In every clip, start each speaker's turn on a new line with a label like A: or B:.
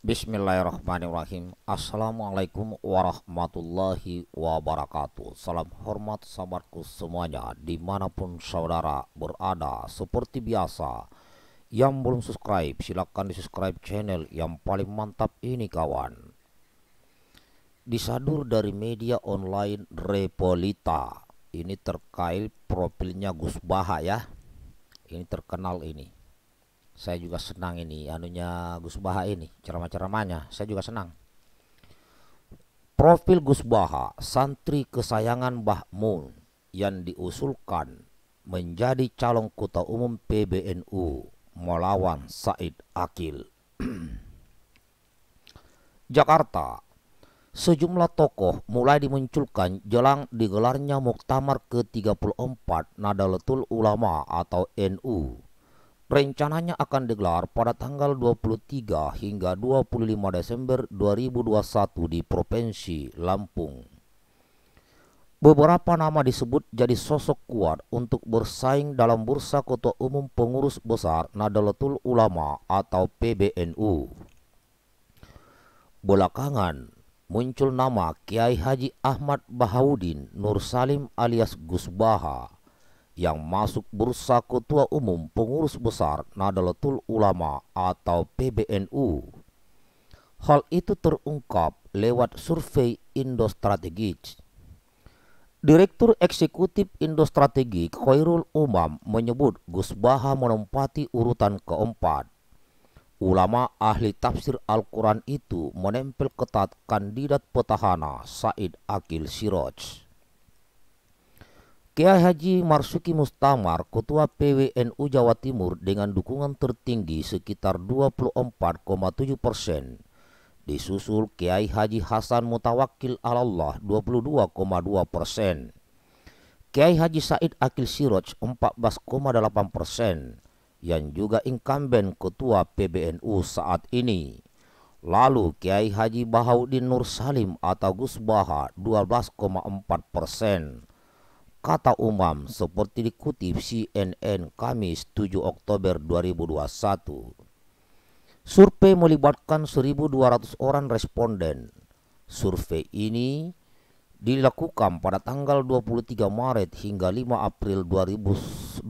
A: Bismillahirrahmanirrahim. Assalamualaikum warahmatullahi wabarakatuh. Salam hormat sahabatku semuanya dimanapun saudara berada. Seperti biasa, yang belum subscribe silahkan di subscribe channel yang paling mantap ini kawan. Disadur dari media online Repolita. Ini terkait profilnya Gus Baha ya. Ini terkenal ini. Saya juga senang ini anunya Gus Baha ini, ceramah-ceramahnya saya juga senang. Profil Gus Baha, santri kesayangan Mbah Mun yang diusulkan menjadi calon ketua umum PBNU melawan Said Akil. Jakarta, sejumlah tokoh mulai dimunculkan jelang digelarnya Muktamar ke-34 Nahdlatul Ulama atau NU. Rencananya akan digelar pada tanggal 23 hingga 25 Desember 2021 di Provinsi Lampung. Beberapa nama disebut jadi sosok kuat untuk bersaing dalam bursa ketua umum pengurus besar Nahdlatul Ulama atau PBNU. Belakangan muncul nama Kiai Haji Ahmad Bahaudin Nur Salim alias Gus Baha yang masuk bursa ketua umum pengurus besar Nahdlatul Ulama atau PBNU. Hal itu terungkap lewat survei Indostrategik. Direktur Eksekutif Indostrategik Khairul Umam menyebut Gus Baha menempati urutan keempat. Ulama ahli tafsir Al-Quran itu menempel ketat kandidat petahana Said Akil Siraj. Kiai Haji Marsuki Mustamar, Ketua PWNU Jawa Timur dengan dukungan tertinggi sekitar 24,7%. Disusul Kiai Haji Hasan Mutawakkil Allah 22,2%. Kiai Haji Said Akil Siraj 14,8%, yang juga incumbent Ketua PBNU saat ini. Lalu Kiai Haji Bahaudin Nur Salim atau Gus Baha 12,4%. Kata Umam seperti dikutip CNN Kamis 7 Oktober 2021. Survei melibatkan 1.200 orang responden. Survei ini dilakukan pada tanggal 23 Maret hingga 5 April 2021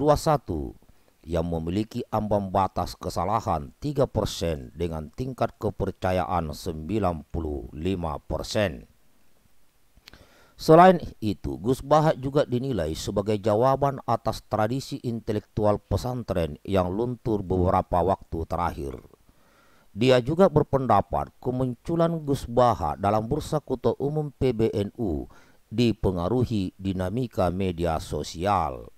A: yang memiliki ambang batas kesalahan 3% dengan tingkat kepercayaan 95%. Selain itu, Gus Baha juga dinilai sebagai jawaban atas tradisi intelektual pesantren yang luntur beberapa waktu terakhir. Dia juga berpendapat kemunculan Gus Baha dalam bursa ketua umum PBNU dipengaruhi dinamika media sosial.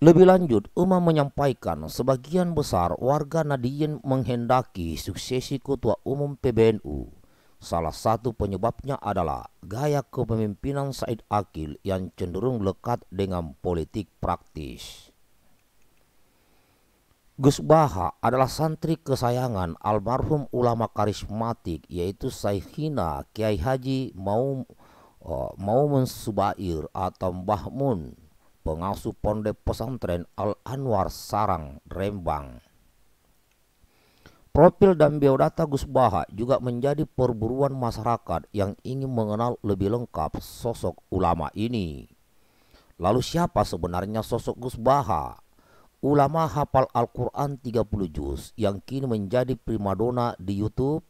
A: Lebih lanjut, Umam menyampaikan sebagian besar warga Nadiyin menghendaki suksesi ketua umum PBNU. Salah satu penyebabnya adalah gaya kepemimpinan Said Akil yang cenderung lekat dengan politik praktis. Gus Baha adalah santri kesayangan almarhum ulama karismatik yaitu Syekhina Kiai Haji Maumun Subair atau Mbah Mun, pengasuh pondok pesantren Al Anwar Sarang, Rembang. Profil dan biodata Gus Baha juga menjadi perburuan masyarakat yang ingin mengenal lebih lengkap sosok ulama ini. Lalu siapa sebenarnya sosok Gus Baha? Ulama hafal Al-Quran 30 juz yang kini menjadi primadona di YouTube.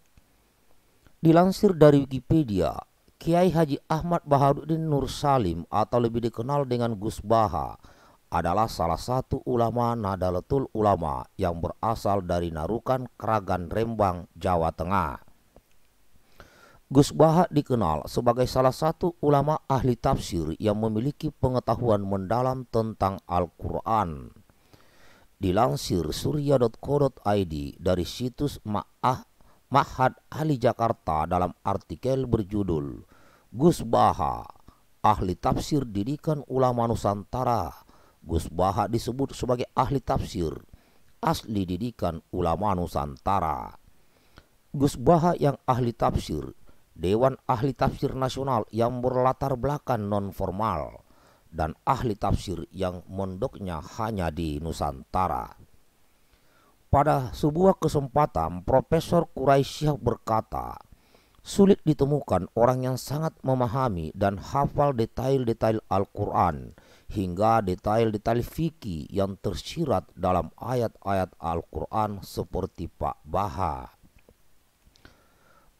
A: Dilansir dari Wikipedia, Kiai Haji Ahmad Bahaudin Nur Salim atau lebih dikenal dengan Gus Baha adalah salah satu ulama Nahdlatul Ulama yang berasal dari Narukan, Kragan, Rembang, Jawa Tengah. Gus Baha dikenal sebagai salah satu ulama ahli tafsir yang memiliki pengetahuan mendalam tentang Al-Quran. Dilansir surya.co.id dari situs Ma'had Ahli Jakarta dalam artikel berjudul Gus Baha, ahli tafsir didikan ulama Nusantara. Gus Baha disebut sebagai ahli tafsir asli didikan ulama Nusantara. Gus Baha yang ahli tafsir Dewan Ahli Tafsir Nasional yang berlatar belakang non-formal dan ahli tafsir yang mondoknya hanya di Nusantara. Pada sebuah kesempatan, Profesor Quraisyah berkata, sulit ditemukan orang yang sangat memahami dan hafal detail-detail Al-Quran hingga detail-detail fikih yang tersirat dalam ayat-ayat Al-Quran seperti Pak Baha.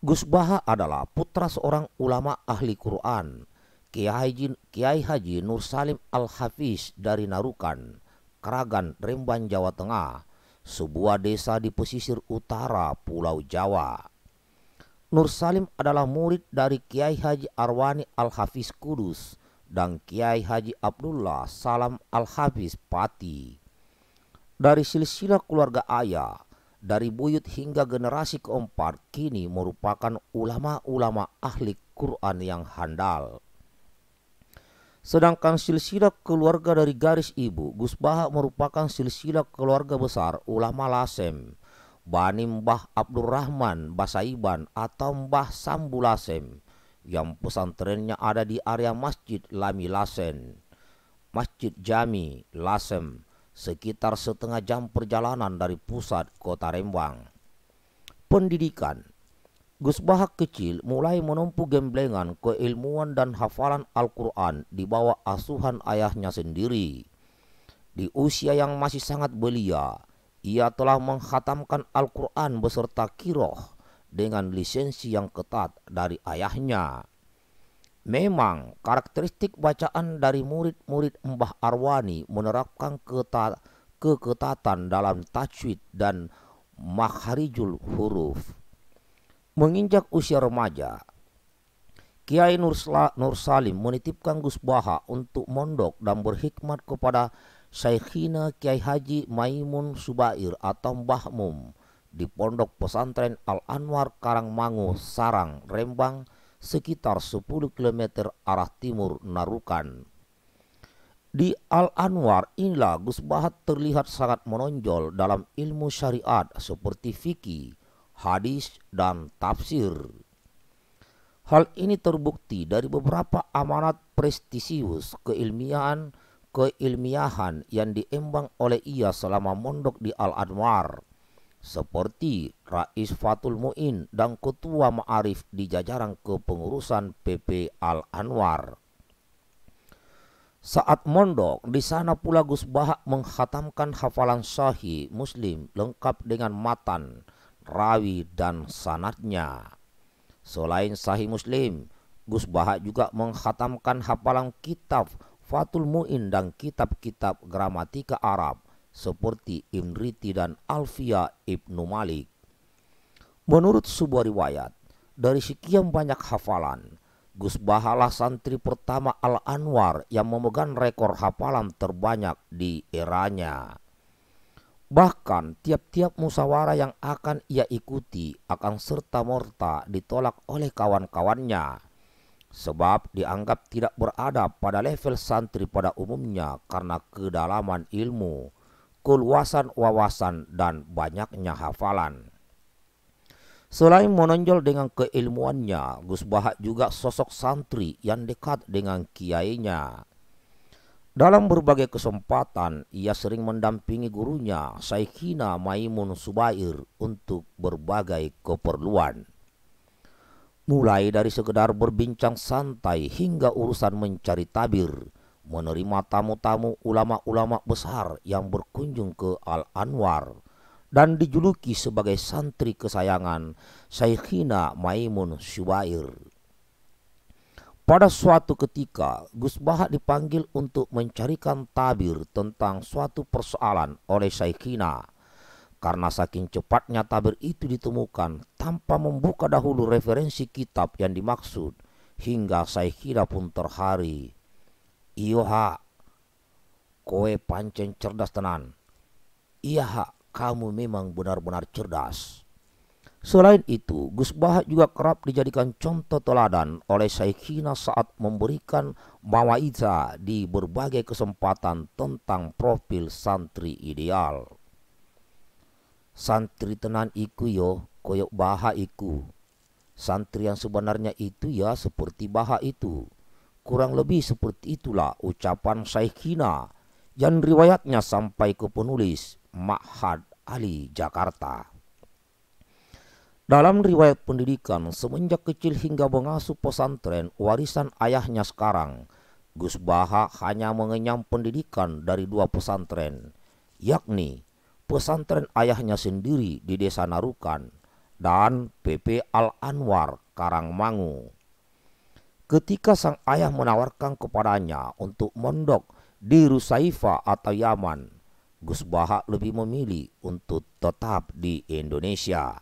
A: Gus Baha adalah putra seorang ulama ahli Quran, Kiai Haji Nur Salim Al-Hafiz dari Narukan, Kragan, Rembang, Jawa Tengah, sebuah desa di pesisir utara Pulau Jawa. Nur Salim adalah murid dari Kiai Haji Arwani Al-Hafiz Kudus dan Kiai Haji Abdullah Salam Al-Hafiz Pati. Dari silsilah keluarga ayah, dari buyut hingga generasi keempat kini merupakan ulama-ulama ahli Quran yang handal. Sedangkan silsilah keluarga dari garis ibu, Gus Baha merupakan silsilah keluarga besar ulama Lasem, Bani Mbah Abdurrahman Basaiban atau Mbah Sambu Lasem, yang pesantrennya ada di area Masjid Lami Lasen, Masjid Jami Lasem, sekitar setengah jam perjalanan dari pusat kota Rembang. Pendidikan. Gus Baha kecil mulai menempuh gemblengan keilmuan dan hafalan Al-Quran di bawah asuhan ayahnya sendiri. Di usia yang masih sangat belia, ia telah menghatamkan Al-Quran beserta qira'ah dengan lisensi yang ketat dari ayahnya. Memang karakteristik bacaan dari murid-murid Mbah Arwani menerapkan keketatan dalam tajwid dan makharijul huruf. Menginjak usia remaja, Kiai Nur Salim menitipkan Gus Baha untuk mondok dan berkhidmat kepada Syekhina Kiai Haji Maimun Subair atau Mbah Mum di pondok pesantren Al-Anwar Karangmangu, Sarang, Rembang, sekitar 10 km arah timur Narukan. Di Al-Anwar inilah Gus Baha terlihat sangat menonjol dalam ilmu syariat seperti fikih, hadis, dan tafsir. Hal ini terbukti dari beberapa amanat prestisius keilmiahan yang diemban oleh ia selama mondok di Al-Anwar, seperti Rais Fatul Mu'in dan Ketua Ma'arif di jajaran kepengurusan PP Al-Anwar. Saat mondok, di sana pula Gus Baha menghatamkan hafalan Sahih Muslim lengkap dengan matan, rawi, dan sanadnya. Selain Sahih Muslim, Gus Baha juga menghatamkan hafalan kitab Fatul Mu'in dan kitab-kitab gramatika Arab seperti Imriti dan Alfiya Ibnu Malik. Menurut sebuah riwayat, dari sekian banyak hafalan, Gus Baha lah santri pertama Al-Anwar yang memegang rekor hafalan terbanyak di eranya. Bahkan tiap-tiap musyawarah yang akan ia ikuti akan serta-merta ditolak oleh kawan-kawannya, sebab dianggap tidak beradab pada level santri pada umumnya karena kedalaman ilmu, keluasan wawasan, dan banyaknya hafalan. Selain menonjol dengan keilmuannya, Gus Baha juga sosok santri yang dekat dengan kiainya. Dalam berbagai kesempatan, ia sering mendampingi gurunya, Syekhina Maimun Subair, untuk berbagai keperluan. Mulai dari sekedar berbincang santai hingga urusan mencari tabir, menerima tamu-tamu ulama-ulama besar yang berkunjung ke Al-Anwar, dan dijuluki sebagai santri kesayangan Syekhina Maimun Subair. Pada suatu ketika, Gus Baha dipanggil untuk mencarikan tabir tentang suatu persoalan oleh Syekhina. Karena saking cepatnya tabir itu ditemukan tanpa membuka dahulu referensi kitab yang dimaksud, hingga Syekhina pun terharu. Iyo ha, kowe pancen cerdas tenan. Iya ha, kamu memang benar-benar cerdas. Selain itu, Gus Baha juga kerap dijadikan contoh teladan oleh Syekhina saat memberikan mawaidhah di berbagai kesempatan tentang profil santri ideal. Santri tenan iku yo koyok Baha iku. Santri yang sebenarnya itu ya seperti Baha itu. Kurang lebih seperti itulah ucapan Syekhina yang riwayatnya sampai ke penulis Ma'had Ali, Jakarta. Dalam riwayat pendidikan, semenjak kecil hingga mengasuh pesantren warisan ayahnya sekarang, Gus Baha hanya mengenyam pendidikan dari dua pesantren, yakni pesantren ayahnya sendiri di Desa Narukan dan PP Al-Anwar Karangmangu. Ketika sang ayah menawarkan kepadanya untuk mondok di Rusaifa atau Yaman, Gus Baha lebih memilih untuk tetap di Indonesia.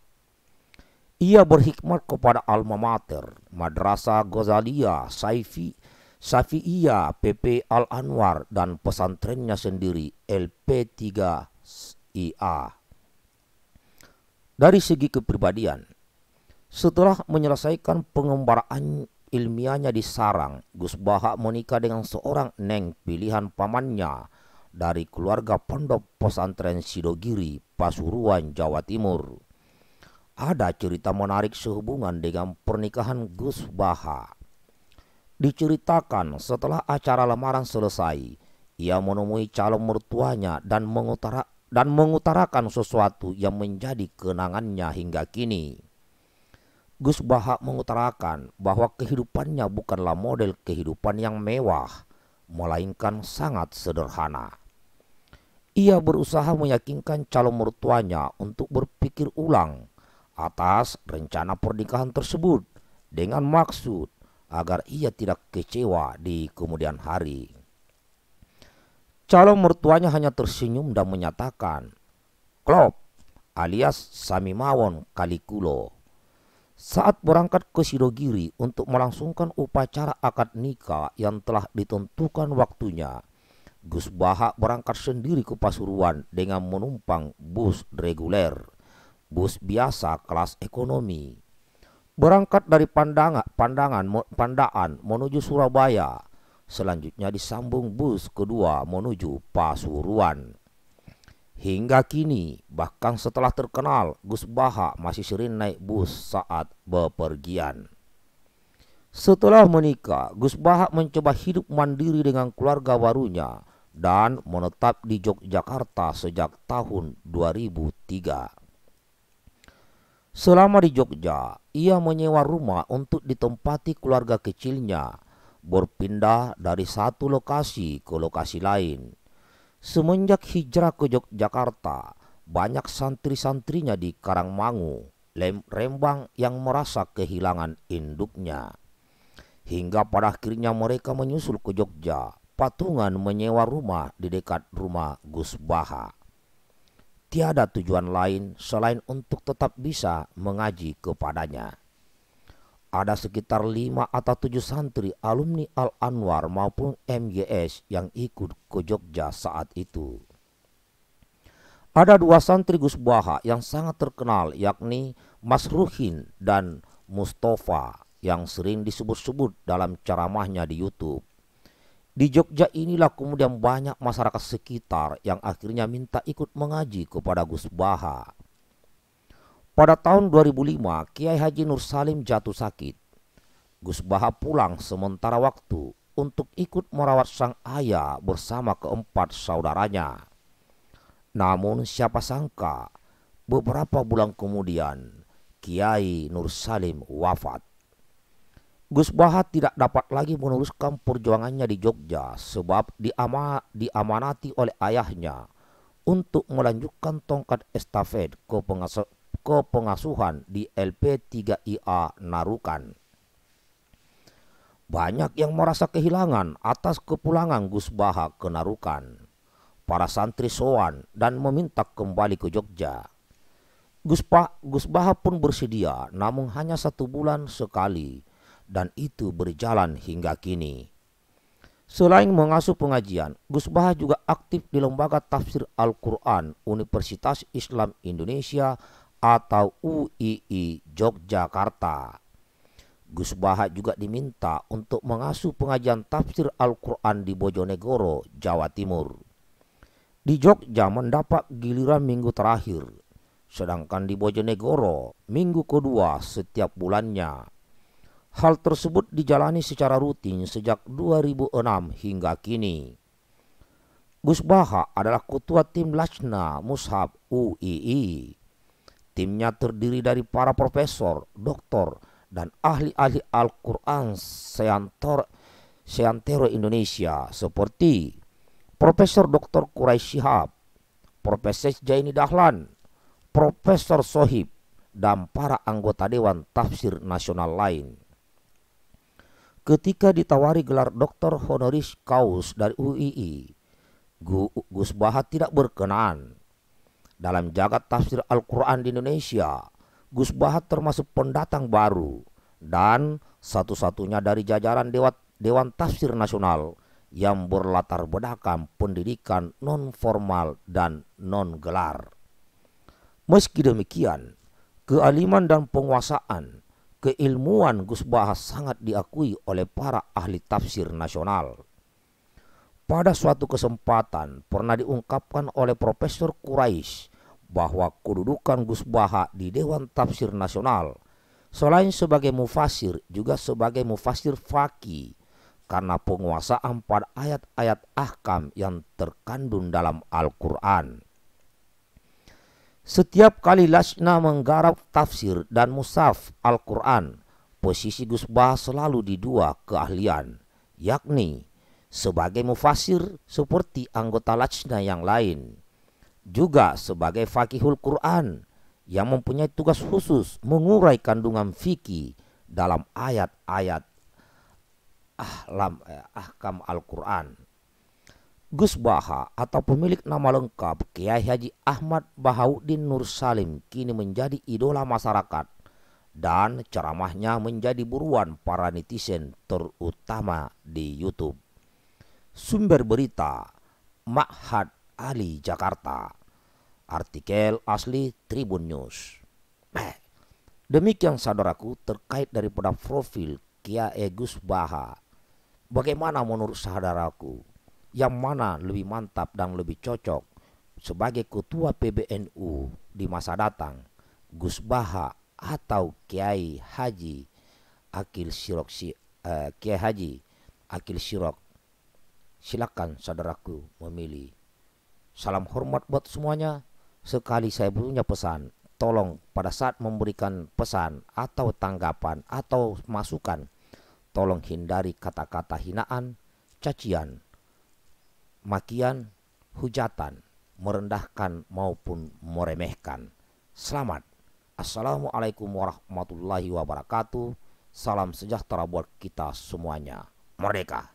A: Ia berkhidmat kepada alma mater Madrasah Ghazaliyah Syafi'iyah PP Al-Anwar dan pesantrennya sendiri LP3IA. Dari segi kepribadian, setelah menyelesaikan pengembaraan ilmiahnya di Sarang, Gus Baha menikah dengan seorang neng pilihan pamannya dari keluarga pondok pesantren Sidogiri, Pasuruan, Jawa Timur. Ada cerita menarik sehubungan dengan pernikahan Gus Baha. Diceritakan setelah acara lamaran selesai, ia menemui calon mertuanya dan mengutarakan sesuatu yang menjadi kenangannya hingga kini. Gus Baha mengutarakan bahwa kehidupannya bukanlah model kehidupan yang mewah, melainkan sangat sederhana. Ia berusaha meyakinkan calon mertuanya untuk berpikir ulang atas rencana pernikahan tersebut dengan maksud agar ia tidak kecewa di kemudian hari. Calon mertuanya hanya tersenyum dan menyatakan, "Klop alias sami mawon kalikulo." Saat berangkat ke Sidogiri untuk melangsungkan upacara akad nikah yang telah ditentukan waktunya, Gus Baha berangkat sendiri ke Pasuruan dengan menumpang bus reguler, bus biasa kelas ekonomi. Berangkat dari Pandaan menuju Surabaya, selanjutnya disambung bus kedua menuju Pasuruan. Hingga kini, bahkan setelah terkenal, Gus Baha masih sering naik bus saat bepergian. Setelah menikah, Gus Baha mencoba hidup mandiri dengan keluarga barunya dan menetap di Yogyakarta sejak tahun 2003. Selama di Jogja, ia menyewa rumah untuk ditempati keluarga kecilnya, berpindah dari satu lokasi ke lokasi lain. Semenjak hijrah ke Yogyakarta, banyak santri-santrinya di Karangmangu, Rembang yang merasa kehilangan induknya. Hingga pada akhirnya mereka menyusul ke Jogja, patungan menyewa rumah di dekat rumah Gus Baha. Tiada tujuan lain selain untuk tetap bisa mengaji kepadanya. Ada sekitar 5 atau 7 santri alumni Al-Anwar maupun MGS yang ikut ke Jogja saat itu. Ada 2 santri Gus Baha yang sangat terkenal, yakni Mas Ruhin dan Mustafa, yang sering disebut-sebut dalam ceramahnya di YouTube. Di Jogja inilah kemudian banyak masyarakat sekitar yang akhirnya minta ikut mengaji kepada Gus Baha. Pada tahun 2005, Kiai Haji Nur Salim jatuh sakit. Gus Baha pulang sementara waktu untuk ikut merawat sang ayah bersama keempat saudaranya. Namun siapa sangka beberapa bulan kemudian Kiai Nur Salim wafat. Gus Baha tidak dapat lagi meneruskan perjuangannya di Jogja sebab diamanati oleh ayahnya untuk melanjutkan tongkat estafet ke pengasuhan di LP3IA Narukan. Banyak yang merasa kehilangan atas kepulangan Gus Baha ke Narukan. Para santri sowan dan meminta kembali ke Jogja. Gus Baha pun bersedia, namun hanya 1 bulan sekali, dan itu berjalan hingga kini. Selain mengasuh pengajian, Gus Baha juga aktif di Lembaga Tafsir Al-Quran Universitas Islam Indonesia atau UII Yogyakarta. Gus Baha juga diminta untuk mengasuh pengajian tafsir Al-Quran di Bojonegoro, Jawa Timur. Di Jogja mendapat giliran minggu terakhir, sedangkan di Bojonegoro minggu kedua setiap bulannya. Hal tersebut dijalani secara rutin sejak 2006 hingga kini. Gus Baha adalah ketua tim Lajna Mushaf UII. Timnya terdiri dari para profesor, doktor, dan ahli-ahli Al-Quran seantero Indonesia seperti Profesor Dr. Quraisy Shihab, Profesor Jaini Dahlan, Profesor Sohib, dan para anggota Dewan Tafsir Nasional lain. Ketika ditawari gelar Dr. Honoris Causa dari UII, Gus Baha tidak berkenan. Dalam jagat tafsir Al-Quran di Indonesia, Gus Baha termasuk pendatang baru dan satu-satunya dari jajaran Dewan Tafsir Nasional yang berlatar belakang pendidikan non-formal dan non-gelar. Meski demikian, kealiman dan penguasaan, keilmuan Gus Baha sangat diakui oleh para ahli tafsir nasional. Pada suatu kesempatan pernah diungkapkan oleh Profesor Quraisy bahwa kedudukan Gus Baha di Dewan Tafsir Nasional selain sebagai mufasir juga sebagai mufasir faqih karena penguasaan pada ayat-ayat ahkam yang terkandung dalam Al-Quran. Setiap kali Lajna menggarap tafsir dan mushaf Al-Quran, posisi Gus Baha selalu di dua keahlian, yakni sebagai mufasir seperti anggota Lajna yang lain, juga sebagai faqihul Quran yang mempunyai tugas khusus mengurai kandungan fikih dalam ayat-ayat ahkam Al-Quran. Gus Baha atau pemilik nama lengkap Kiai Haji Ahmad Bahauddin Nur Salim kini menjadi idola masyarakat dan ceramahnya menjadi buruan para netizen terutama di YouTube. Sumber berita Ma'had Ali Jakarta. Artikel asli Tribun News. Demikian saudaraku terkait daripada profil Kiai Gus Baha. Bagaimana menurut saudaraku? Yang mana lebih mantap dan lebih cocok sebagai ketua PBNU di masa datang? Gus Baha atau Kiai Haji Akil Sirok? Silakan saudaraku memilih. Salam hormat buat semuanya. Sekali saya punya pesan, tolong pada saat memberikan pesan atau tanggapan atau masukan, tolong hindari kata-kata hinaan, cacian, makian, hujatan, merendahkan maupun meremehkan. Selamat. Assalamualaikum warahmatullahi wabarakatuh. Salam sejahtera buat kita semuanya. Merdeka.